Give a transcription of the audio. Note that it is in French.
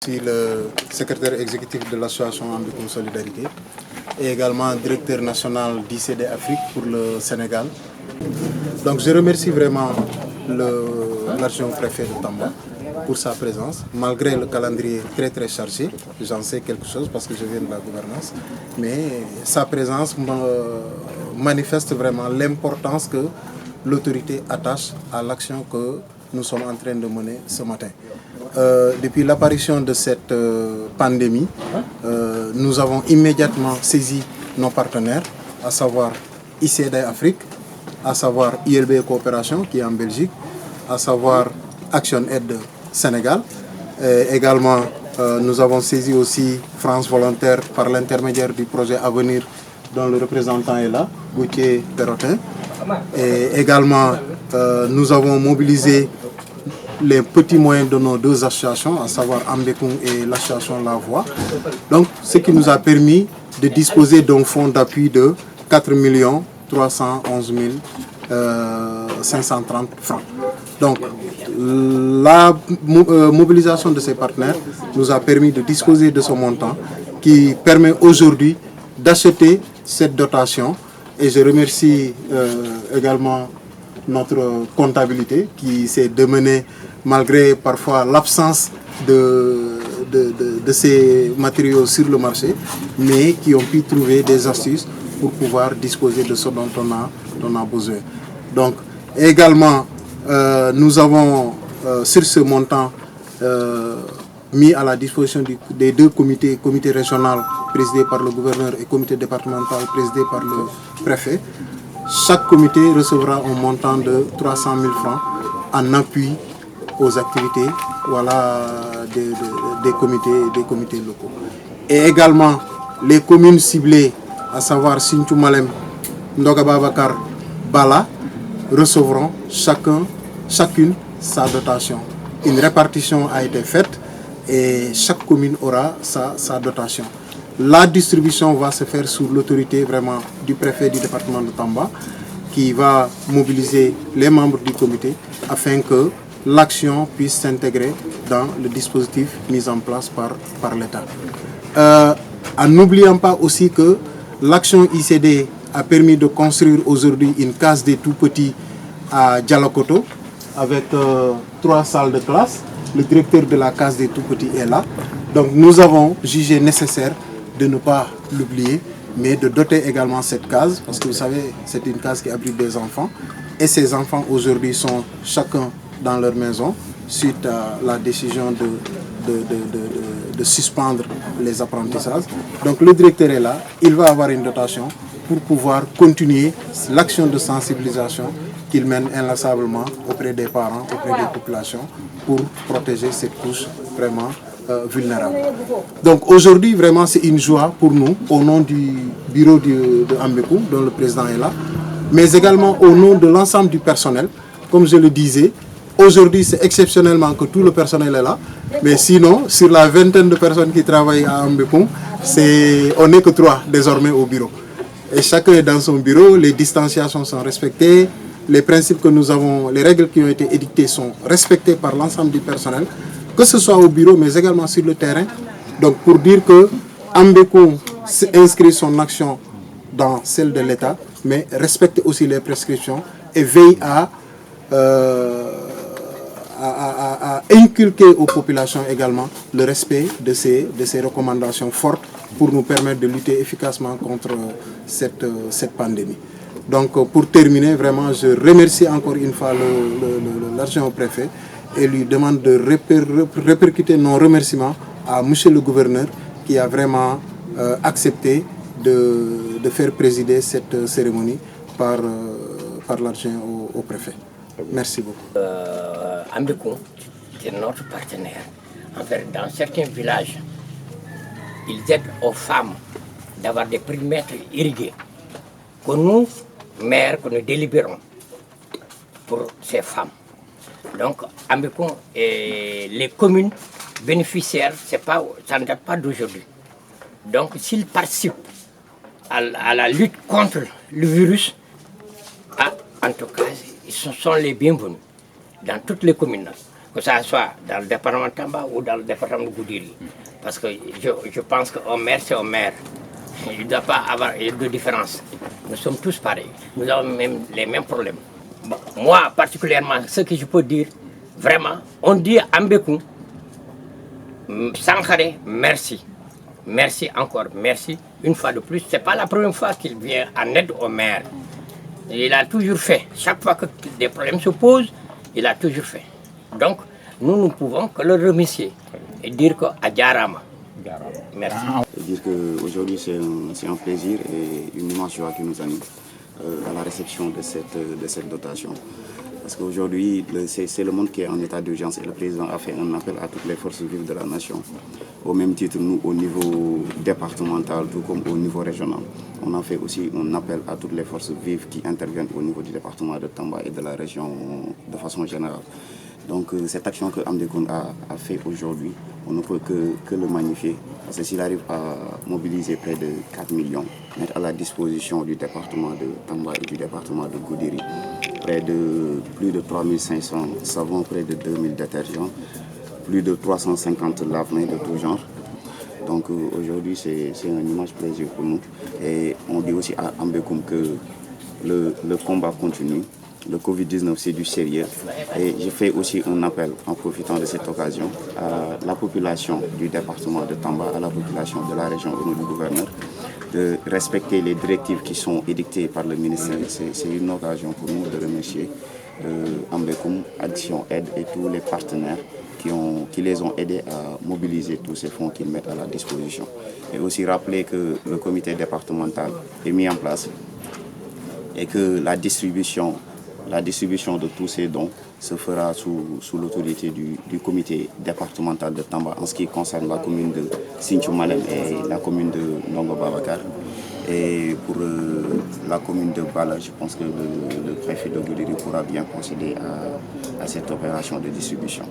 Je suis le secrétaire exécutif de l'association Ambikoum Solidarité et également directeur national d'ICD Afrique pour le Sénégal. Donc je remercie vraiment l'adjoint préfet de Tamba pour sa présence, malgré le calendrier très chargé. J'en sais quelque chose parce que je viens de la gouvernance, mais sa présence manifeste vraiment l'importance que l'autorité attache à l'action que nous sommes en train de mener ce matin. Depuis l'apparition de cette pandémie, nous avons immédiatement saisi nos partenaires, à savoir ICD Afrique, à savoir ILB Coopération qui est en Belgique, à savoir Action Aid Sénégal. Également, nous avons saisi aussi France Volontaire par l'intermédiaire du projet Avenir dont le représentant est là, Gauthier Perrotin. Et également, nous avons mobilisé les petits moyens de nos deux associations, à savoir Ambikoum et l'association La Voix. Donc, ce qui nous a permis de disposer d'un fonds d'appui de 4 311 530 francs. Donc, la mobilisation de ces partenaires nous a permis de disposer de ce montant qui permet aujourd'hui d'acheter cette dotation. Et je remercie également notre comptabilité qui s'est démenée malgré parfois l'absence de ces matériaux sur le marché, mais qui ont pu trouver des astuces pour pouvoir disposer de ce dont on a besoin. Donc également, nous avons sur ce montant mis à la disposition des deux comités, comité régional présidé par le gouverneur et comité départemental présidé par le préfet. Chaque comité recevra un montant de 300 000 francs en appui aux activités des comités locaux. Et également, les communes ciblées, à savoir Sinthiou Malem, Ndoga Babakar, Bala, recevront chacune sa dotation. Une répartition a été faite et chaque commune aura sa dotation. La distribution va se faire sous l'autorité vraiment du préfet du département de Tamba qui va mobiliser les membres du comité afin que l'action puisse s'intégrer dans le dispositif mis en place par l'État. En n'oubliant pas aussi que l'action ICD a permis de construire aujourd'hui une case des tout-petits à Dialokoto avec 3 salles de classe. Le directeur de la case des tout-petits est là. Donc nous avons jugé nécessaire de ne pas l'oublier, mais de doter également cette case, parce que vous savez, c'est une case qui abrite des enfants. Et ces enfants aujourd'hui sont chacun dans leur maison, suite à la décision de suspendre les apprentissages. Donc le directeur est là, il va avoir une dotation pour pouvoir continuer l'action de sensibilisation qu'il mène inlassablement auprès des parents, auprès des populations, pour protéger cette couche vraiment vulnérable. Donc aujourd'hui, vraiment, c'est une joie pour nous, au nom du bureau de Ambikoum, dont le président est là, mais également au nom de l'ensemble du personnel. Comme je le disais, aujourd'hui, c'est exceptionnellement que tout le personnel est là, mais sinon, sur la vingtaine de personnes qui travaillent à Ambikoum, on n'est que 3 désormais au bureau. Et chacun est dans son bureau, les distanciations sont respectées, les principes que nous avons, les règles qui ont été édictées sont respectées par l'ensemble du personnel, que ce soit au bureau, mais également sur le terrain. Donc pour dire que Ambikoum inscrit son action dans celle de l'État, mais respecte aussi les prescriptions et veille à inculquer aux populations également le respect de ces recommandations fortes pour nous permettre de lutter efficacement contre cette pandémie. Donc pour terminer, vraiment, je remercie encore une fois l'adjoint au préfet et lui demande de répercuter nos remerciements à monsieur le gouverneur qui a vraiment accepté de faire présider cette cérémonie par l'adjoint au préfet. Merci beaucoup. Ambikoum, c'est notre partenaire. En fait, dans certains villages, ils aident aux femmes d'avoir des périmètres irrigués que nous, maires, que nous délibérons pour ces femmes. Donc, Ambikoum et les communes bénéficiaires, ça ne date pas d'aujourd'hui. Donc, s'ils participent à la lutte contre le virus, en tout cas, ils sont les bienvenus dans toutes les communes. que ça soit dans le département de Tamba ou dans le département de Goudiri. Parce que je pense qu'un maire, c'est un maire. Il ne doit pas avoir de différence. Nous sommes tous pareils. Nous avons même les mêmes problèmes. Bon, moi, particulièrement, ce que je peux dire, vraiment, on dit à Mbékou, Sankhare, merci. Merci encore, merci. Une fois de plus, ce n'est pas la première fois qu'il vient en aide au maire. Il a toujours fait. Chaque fois que des problèmes se posent, il a toujours fait. Donc, nous ne pouvons que le remercier et dire qu'à Djarama. Merci. Et dire qu'aujourd'hui, c'est un plaisir et une immense joie qui nous anime à la réception de cette dotation. Parce qu'aujourd'hui, c'est le monde qui est en état d'urgence et le président a fait un appel à toutes les forces vives de la nation. Au même titre, nous, au niveau départemental, tout comme au niveau régional, on a fait aussi un appel à toutes les forces vives qui interviennent au niveau du département de Tamba et de la région de façon générale. Donc cette action que Amdekoun a fait aujourd'hui, on ne peut que le magnifier. Parce que s'il arrive à mobiliser près de 4 millions, mettre à la disposition du département de Tamba et du département de Goudiri, près de plus de 3500 savons, près de 2000 détergents, plus de 350 lave-mains de tout genre. Donc aujourd'hui, c'est un immense plaisir pour nous. Et on dit aussi à Ambekoum que le combat continue. Le Covid-19, c'est du sérieux. Et je fais aussi un appel, en profitant de cette occasion, à la population du département de Tamba, à la population de la région au nom du gouverneur, de respecter les directives qui sont édictées par le ministère. C'est une occasion pour nous de remercier Ambekoum, Action Aide et tous les partenaires qui les ont aidés à mobiliser tous ces fonds qu'ils mettent à la disposition. Et aussi rappeler que le comité départemental est mis en place et que la distribution de tous ces dons se fera sous l'autorité du comité départemental de Tamba en ce qui concerne la commune de Sinthiou Malem et la commune de Ndongo Babacar. Et pour la commune de Bala, je pense que le préfet de Goudiri pourra bien procéder à cette opération de distribution.